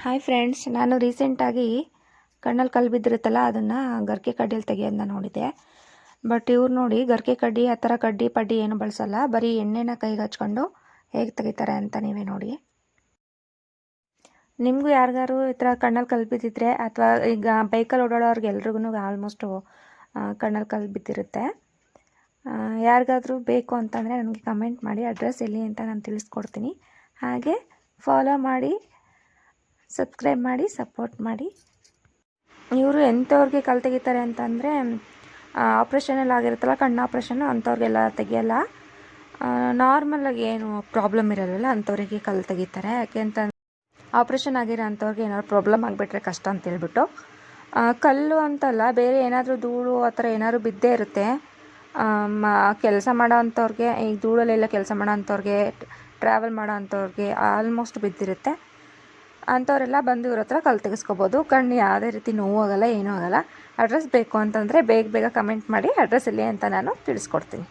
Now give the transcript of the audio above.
Hi friends, ನಾನು ರೀಸೆಂಟಾಗಿ ಕಣ್ಣಲ್ಲಿ ಕಲ್ಲು ಬಿದ್ದಿರುತ್ತಲ್ಲ ಅದನ್ನು ಗರಿಕೆ ಕಡ್ಡಿಯಲ್ಲಿ ತೆಗಿಯೋದನ್ನ ನೋಡಿದೆ. ಬಟ್ ಇವ್ರು ನೋಡಿ ಗರಿಕೆ ಕಡ್ಡಿ ಆ ಥರ ಕಡ್ಡಿ ಪಡ್ಡಿ ಏನು ಬಳಸಲ್ಲ, ಬರೀ ಎಣ್ಣೆನ ಕೈಗೆ ಹಚ್ಕೊಂಡು ಹೇಗೆ ತೆಗಿತಾರೆ ಅಂತ ನೀವೇ ನೋಡಿ. ನಿಮಗೂ ಯಾರಿಗಾರು ಈ ಥರ ಕಣ್ಣಲ್ಲಿ ಕಲ್ಲು ಬಿದ್ದಿದ್ರೆ ಅಥವಾ ಈಗ ಬೈಕಲ್ಲಿ ಓಡಾಡೋರ್ಗೆ ಎಲ್ರಿಗೂ ಆಲ್ಮೋಸ್ಟು ಕಣ್ಣಲ್ಲಿ ಕಲ್ಲು ಬಿದ್ದಿರುತ್ತೆ. ಯಾರಿಗಾದ್ರೂ ಬೇಕು ಅಂತಂದರೆ ನನಗೆ ಕಮೆಂಟ್ ಮಾಡಿ, ಅಡ್ರೆಸ್ ಎಲ್ಲಿ ಅಂತ ನಾನು ತಿಳಿಸ್ಕೊಡ್ತೀನಿ. ಹಾಗೆ ಫಾಲೋ ಮಾಡಿ, ಸಬ್ಸ್ಕ್ರೈಬ್ ಮಾಡಿ, ಸಪೋರ್ಟ್ ಮಾಡಿ. ಇವರು ಎಂಥವ್ರಿಗೆ ಕಲ್ಲು ತೆಗಿತಾರೆ ಅಂತಂದರೆ ಆಪ್ರೇಷನಲ್ಲಿ ಆಗಿರುತ್ತಲ್ಲ, ಕಣ್ಣು ಆಪ್ರೇಷನ್ನು, ಅಂಥವ್ರಿಗೆಲ್ಲ ತೆಗಿಯಲ್ಲ. ನಾರ್ಮಲಾಗಿ ಏನು ಪ್ರಾಬ್ಲಮ್ ಇರೋಲ್ಲ ಅಂಥವ್ರಿಗೆ ಕಲ್ಲು ತೆಗಿತಾರೆ. ಯಾಕೆ ಅಂತ ಆಪ್ರೇಷನ್ ಆಗಿರೋ ಅಂಥವ್ರಿಗೆ ಏನಾದ್ರು ಪ್ರಾಬ್ಲಮ್ ಆಗಿಬಿಟ್ರೆ ಕಷ್ಟ ಅಂತೇಳ್ಬಿಟ್ಟು. ಕಲ್ಲು ಅಂತಲ್ಲ, ಬೇರೆ ಏನಾದರೂ ಧೂಳು ಆ ಥರ ಏನಾದ್ರು ಬಿದ್ದೇ ಇರುತ್ತೆ. ಕೆಲಸ ಮಾಡೋ ಅಂಥವ್ರಿಗೆ, ಈಗ ಧೂಳಲ್ಲೆಲ್ಲ ಕೆಲಸ ಮಾಡೋ ಅಂಥವ್ರಿಗೆ, ಟ್ರಾವೆಲ್ ಮಾಡೋ ಅಂಥವ್ರಿಗೆ ಆಲ್ಮೋಸ್ಟ್ ಬಿದ್ದಿರುತ್ತೆ. ಅಂಥವರೆಲ್ಲ ಬಂದು ಇವ್ರ ಹತ್ರ ಕಲ್ಲು ತೆಗೆಸ್ಕೊಬೋದು. ಕಣ್ಣು ಯಾವುದೇ ರೀತಿ ನೋವಾಗಲ್ಲ, ಏನೂ ಆಗಲ್ಲ. ಅಡ್ರೆಸ್ ಬೇಕು ಅಂತಂದರೆ ಬೇಗ ಕಮೆಂಟ್ ಮಾಡಿ, ಅಡ್ರೆಸ್ ಎಲ್ಲಿ ಅಂತ ನಾನು ತಿಳಿಸ್ಕೊಡ್ತೀನಿ.